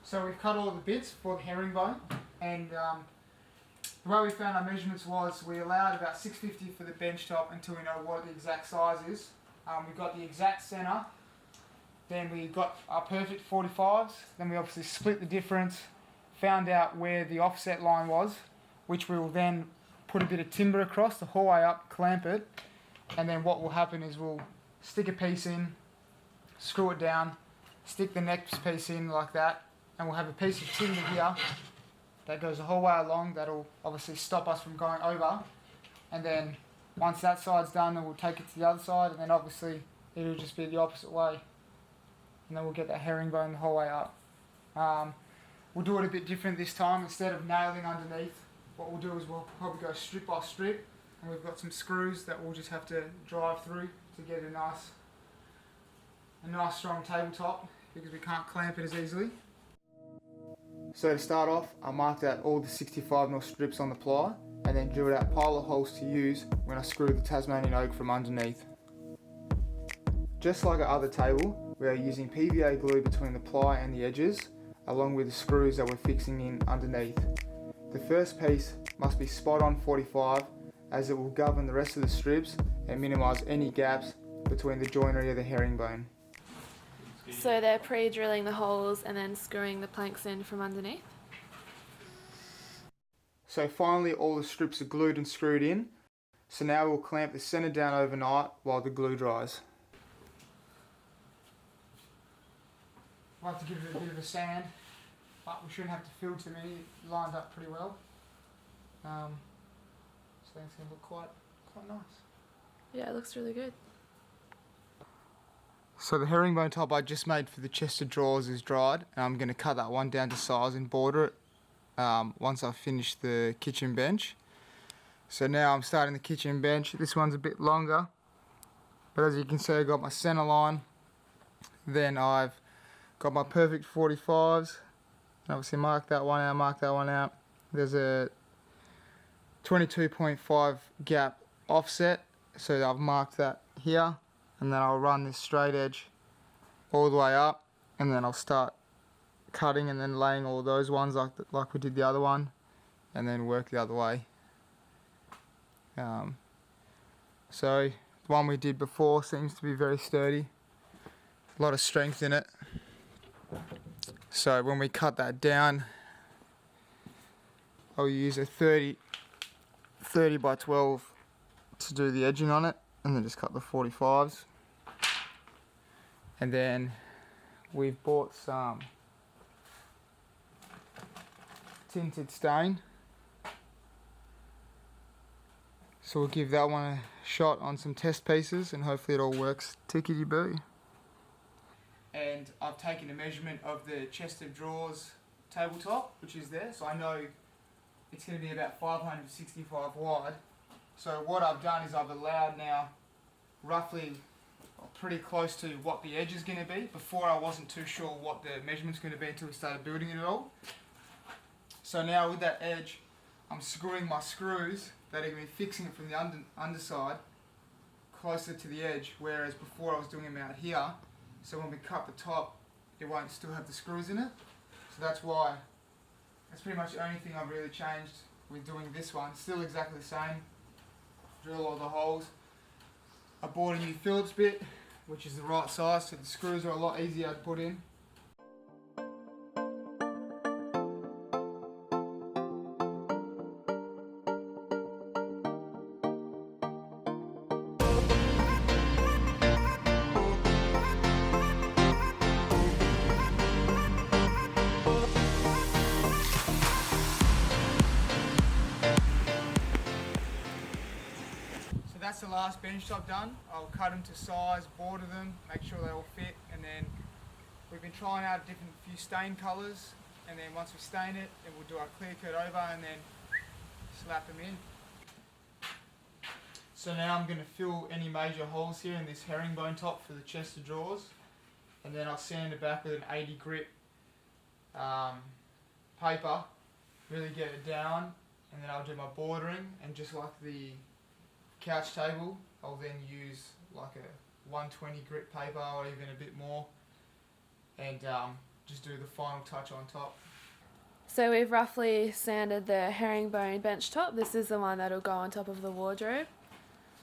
So we've cut all the bits for the herringbone, and the way we found our measurements was we allowed about 650 for the bench top until we know what the exact size is. We got the exact centre, then we got our perfect 45s, then we obviously split the difference, found out where the offset line was, which we will then put a bit of timber across the whole way up, clamp it, and then what will happen is we'll stick a piece in, screw it down, stick the next piece in like that, and we'll have a piece of timber here that goes the whole way along. That'll obviously stop us from going over, and then once that side's done, then we'll take it to the other side, and then obviously it'll just be the opposite way, and then we'll get that herringbone the whole way up. We'll do it a bit different this time. Instead of nailing underneath, what we'll do is we'll probably go strip by strip, and we've got some screws that we'll just have to drive through to get a nice strong tabletop, because we can't clamp it as easily. So to start off, I marked out all the 65mm strips on the ply, and then drilled out pilot holes to use when I screw the Tasmanian oak from underneath. Just like our other table, we are using PVA glue between the ply and the edges, along with the screws that we're fixing in underneath. The first piece must be spot on 45, as it will govern the rest of the strips and minimise any gaps between the joinery of the herringbone. So they're pre-drilling the holes and then screwing the planks in from underneath? So finally all the strips are glued and screwed in, so now we'll clamp the centre down overnight while the glue dries. I like to give it a bit of a sand, but we shouldn't have to fill too many. It lined up pretty well. So it's going to look quite nice. Yeah, it looks really good. So the herringbone top I just made for the chest of drawers is dried, and I'm going to cut that one down to size and border it once I've finished the kitchen bench. So now I'm starting the kitchen bench. This one's a bit longer, but as you can see, I've got my centre line, then I've got my perfect 45s, and obviously mark that one out. There's a 22.5 gap offset, so I've marked that here, and then I'll run this straight edge all the way up, and then I'll start cutting and then laying all those ones like we did the other one, and then work the other way. So the one we did before seems to be very sturdy, a lot of strength in it. So when we cut that down, I'll use a 30 by 12 to do the edging on it, and then just cut the 45s. And then we've bought some tinted stain, so we'll give that one a shot on some test pieces, and hopefully it all works tickety-boo. And I've taken a measurement of the chest of drawers tabletop, which is there, so I know it's going to be about 565 wide. So what I've done is I've allowed now roughly pretty close to what the edge is going to be. Before I wasn't too sure what the measurement's going to be until we started building it all. So now with that edge, I'm screwing my screws that are going to be fixing it from the underside closer to the edge, whereas before I was doing them out here, so when we cut the top it won't still have the screws in it. So that's why, that's pretty much the only thing I've really changed with doing this one. Still exactly the same, drill all the holes. I bought a new Phillips bit, which is the right size, so the screws are a lot easier to put in. That's the last bench top done. I'll cut them to size, border them, make sure they all fit, and then we've been trying out different few stain colours, and then once we stain it, then we'll do our clear coat over and then slap them in. So now I'm going to fill any major holes here in this herringbone top for the chest of drawers, and then I'll sand it back with an 80 grit paper, really get it down, and then I'll do my bordering, and just like the couch table, I'll then use like a 120 grit paper or even a bit more, and just do the final touch on top. So we've roughly sanded the herringbone bench top. This is the one that'll go on top of the wardrobe.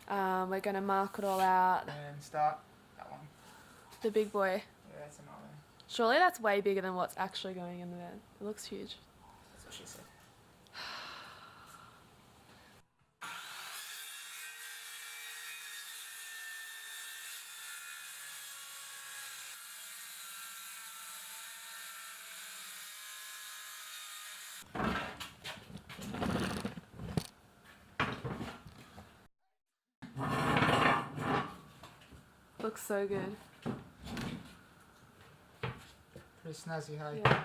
We're going to mark it all out. And start that one. The big boy. Yeah, that's another. Surely that's way bigger than what's actually going in the van. It looks huge. That's what she said. Looks so good. Pretty snazzy, hey? Yeah.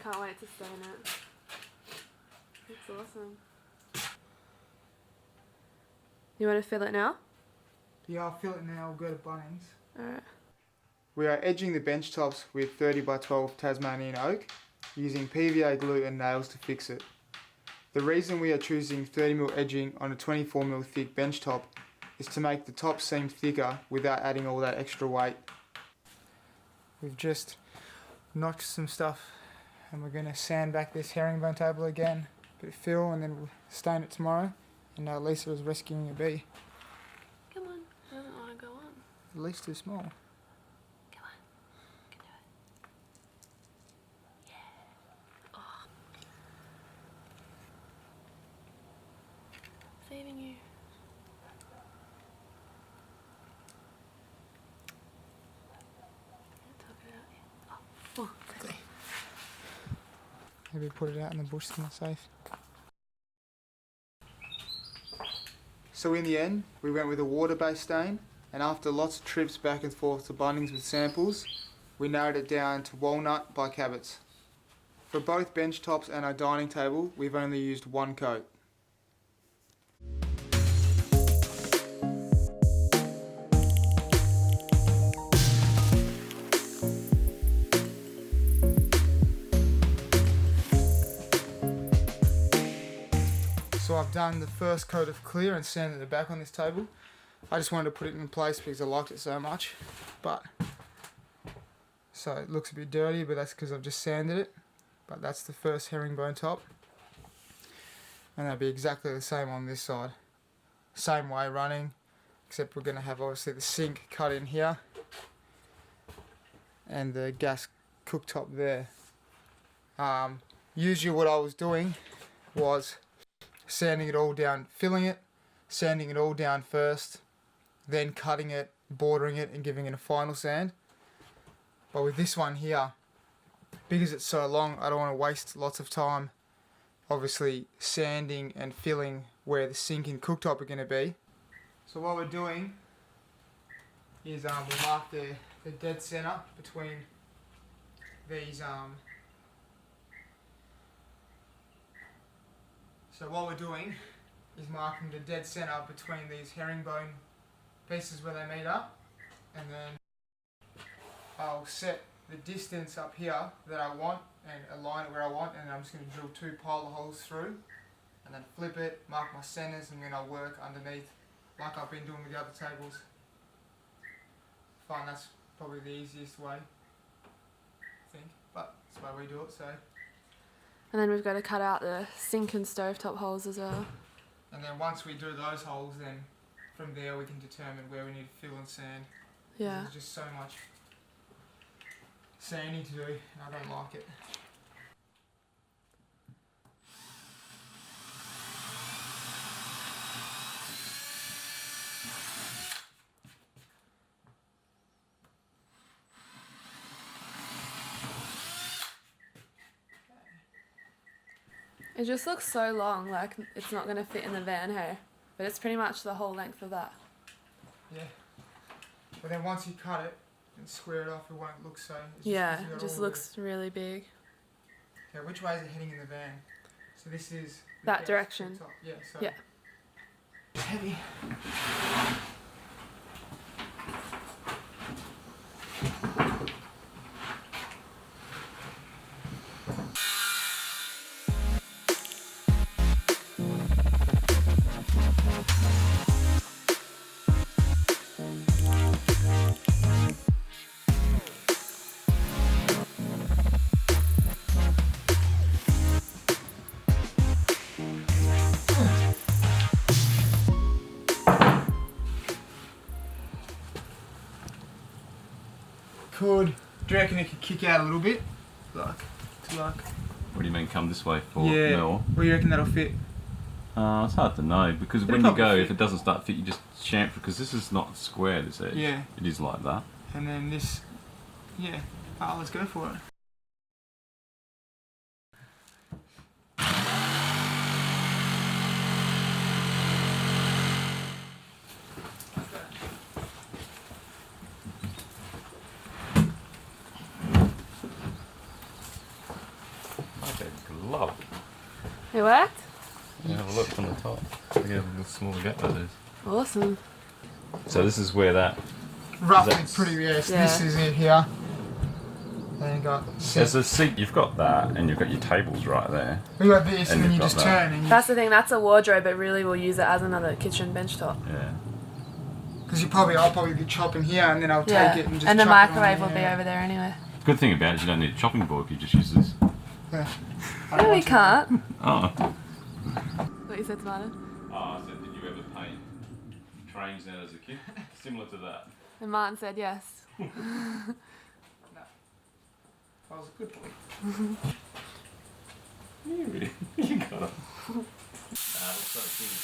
Can't wait to stain it. It's awesome. You want to fill it now? Yeah, I'll fill it now. We'll go to Bunnings. Alright. We are edging the bench tops with 30 by 12 Tasmanian oak, using PVA glue and nails to fix it. The reason we are choosing 30mm edging on a 24mm thick bench top is to make the top seam thicker without adding all that extra weight. We've just knocked some stuff and we're going to sand back this herringbone table again, bit of fill, and then we'll stain it tomorrow. And Lisa is rescuing a bee. Come on. It doesn't want to go on. At least too small. Come on. You can do it. Yeah. Oh. Saving you. Oh, Quickly. Maybe put it out in the bush somewhere safe. So in the end, we went with a water-based stain, and after lots of trips back and forth to Bunnings with samples, we narrowed it down to walnut by Cabot's. For both bench tops and our dining table, we've only used one coat. So I've done the first coat of clear and sanded it back on this table. I just wanted to put it in place because I liked it so much. So it looks a bit dirty, but that's because I've just sanded it. But that's the first herringbone top. And that'll be exactly the same on this side. Same way running, except we're going to have obviously the sink cut in here. And the gas cooktop there. Usually what I was doing was sanding it all down, filling it, sanding it all down first, then cutting it, bordering it and giving it a final sand. But with this one here, because it's so long, I don't want to waste lots of time obviously sanding and filling where the sink and cooktop are going to be. So what we're doing is we'll mark the dead center between these So what we're doing is marking the dead centre between these herringbone pieces where they meet up, and then I'll set the distance up here that I want and align it where I want, and I'm just going to drill 2 pilot holes through and then flip it, mark my centres, and then I'll work underneath like I've been doing with the other tables. I find that's probably the easiest way, I think, but that's the way we do it. So. And then we've got to cut out the sink and stovetop holes as well. And then once we do those holes, then from there we can determine where we need to fill and sand. Yeah. There's just so much sanding to do, and I don't like it. It just looks so long, like it's not going to fit in the van, hey? But it's pretty much the whole length of that. Yeah. But then once you cut it and square it off, it won't look so... Yeah, it just looks really big. Okay, which way is it heading in the van? So this is... That direction. Yeah, so... Yeah. It's heavy. could. Do you reckon it could kick out a little bit? Like. What do you mean come this way for yeah. mill? What do you reckon that'll fit? It's hard to know because when you go, if it doesn't start to fit, you just chamfer because this is not square, this edge. Yeah. It is like that. And then this, yeah. Oh, let's go for it. Okay, glove. It worked? Yeah, have a look from the top. Look at the small gap that is. Awesome. So this is where that... Roughly pretty, yes. Yeah. This is it here. Then you got... There's a seat, you've got that, and you've got your tables right there. You got this, and then you you've just got that. turn. And That's the thing, that's a wardrobe, but really we'll use it as another kitchen bench top. Yeah. Because I'll probably be chopping here, and then I'll Yeah. take it and just And the chuck it on microwave will be there. over there anyway. Good thing about it is you don't need a chopping board, you just use this. Yeah. No, we can't. Oh. What you said, Martin? Oh, I said, did you ever paint trains out as a kid? Similar to that. And Martin said yes. I was a good boy. You got it. That's so cute.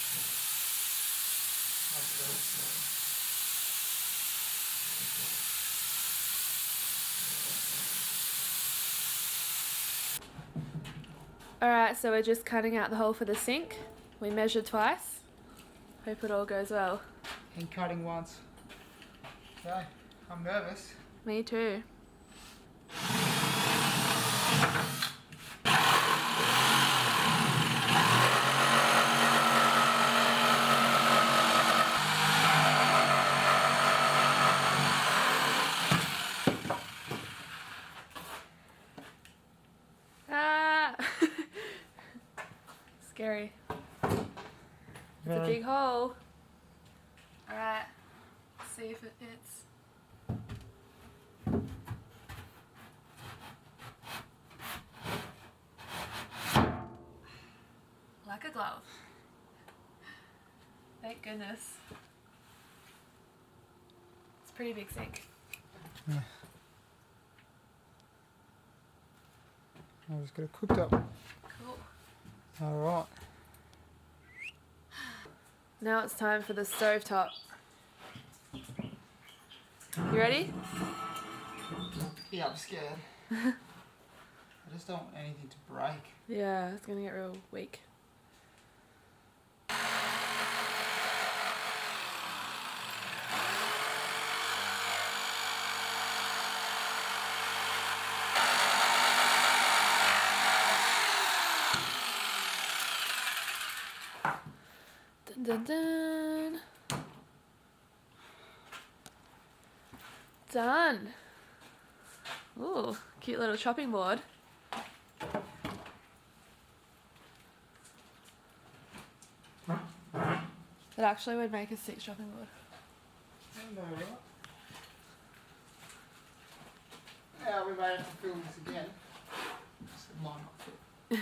Alright, so we're just cutting out the hole for the sink. We measured twice. Hope it all goes well. And cutting once. Okay, I'm nervous. Me too. Ah! Scary. It's a big hole. Alright, see if it hits. Like a glove. Thank goodness. It's a pretty big sink. Yeah. I'll just get it cooked up. Cool. Alright. Now it's time for the stovetop. You ready? Yeah, I'm scared. I just don't want anything to break. Yeah, it's gonna get real weak. Dun dun dun. Done. Ooh, cute little chopping board. It actually would make a 6 chopping board. I know, right? Yeah, we might have to film this again. It might not fit.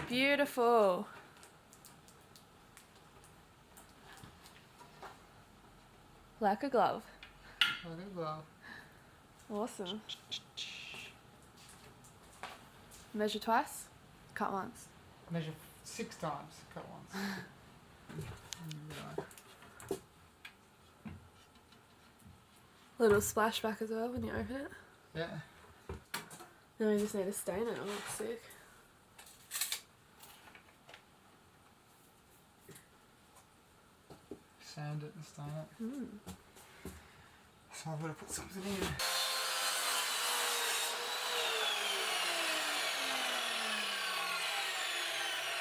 Beautiful. Like a glove. Like a glove. Awesome. Measure twice, cut once. Measure 6 times, cut once. Right. Little splashback as well when you open it. Yeah. Then we just need to stain it. Oh, that's sick. Sand it and stain it. So I've got to put something in.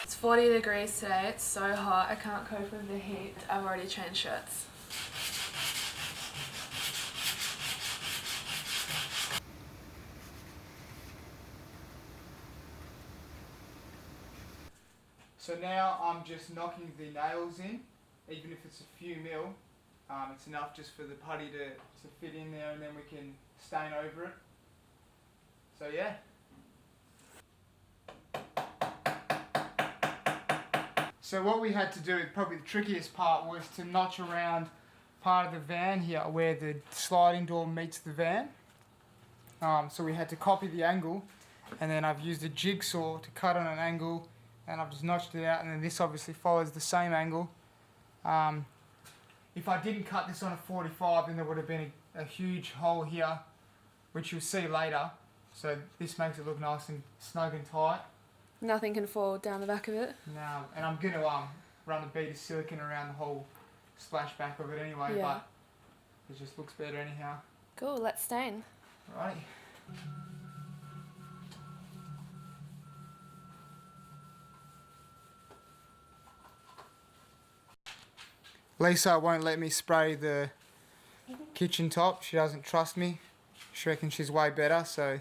It's 40 degrees today. It's so hot. I can't cope with the heat. I've already changed shirts. So now I'm just knocking the nails in, even if it's a few mil. It's enough just for the putty to fit in there, and then we can stain over it. So yeah. So what we had to do, probably the trickiest part, was to notch around part of the van here where the sliding door meets the van. So we had to copy the angle, and then I've used a jigsaw to cut on an angle, and I've just notched it out, and then this obviously follows the same angle. If I didn't cut this on a 45, then there would have been a huge hole here, which you'll see later. So this makes it look nice and snug and tight. Nothing can fall down the back of it. Now, and I'm going to run a bead of silicone around the whole splashback of it anyway, Yeah. but it just looks better anyhow. Cool, let's stain. Alrighty. Lisa won't let me spray the kitchen top. She doesn't trust me. She reckons she's way better, so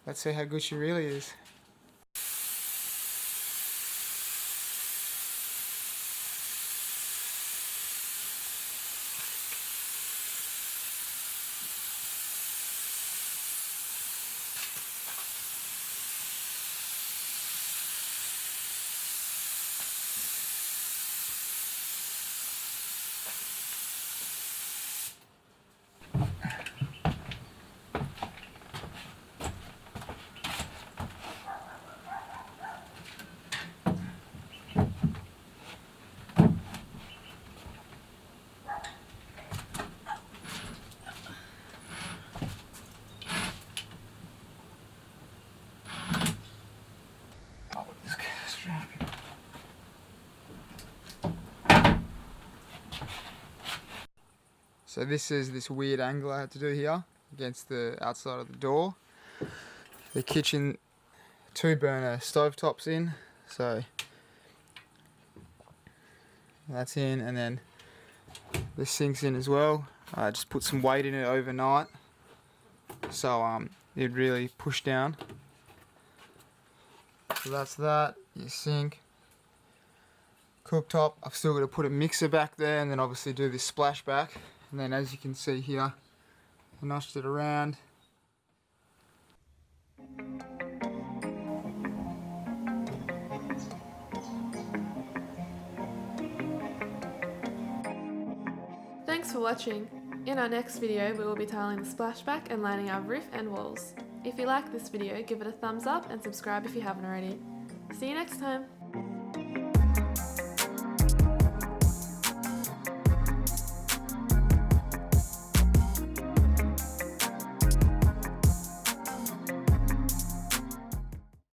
let's see how good she really is. So this is this weird angle I had to do here against the outside of the door. The kitchen 2-burner stovetop's in, so that's in, and then the sink's in as well. I just put some weight in it overnight, so it'd really push down. So that's that, your sink. Cooktop, I've still got to put a mixer back there and then obviously do this splashback. And then as you can see here, I notched it around. Thanks for watching. In our next video we will be tiling the splashback and lining our roof and walls. If you like this video, give it a thumbs up and subscribe if you haven't already. See you next time!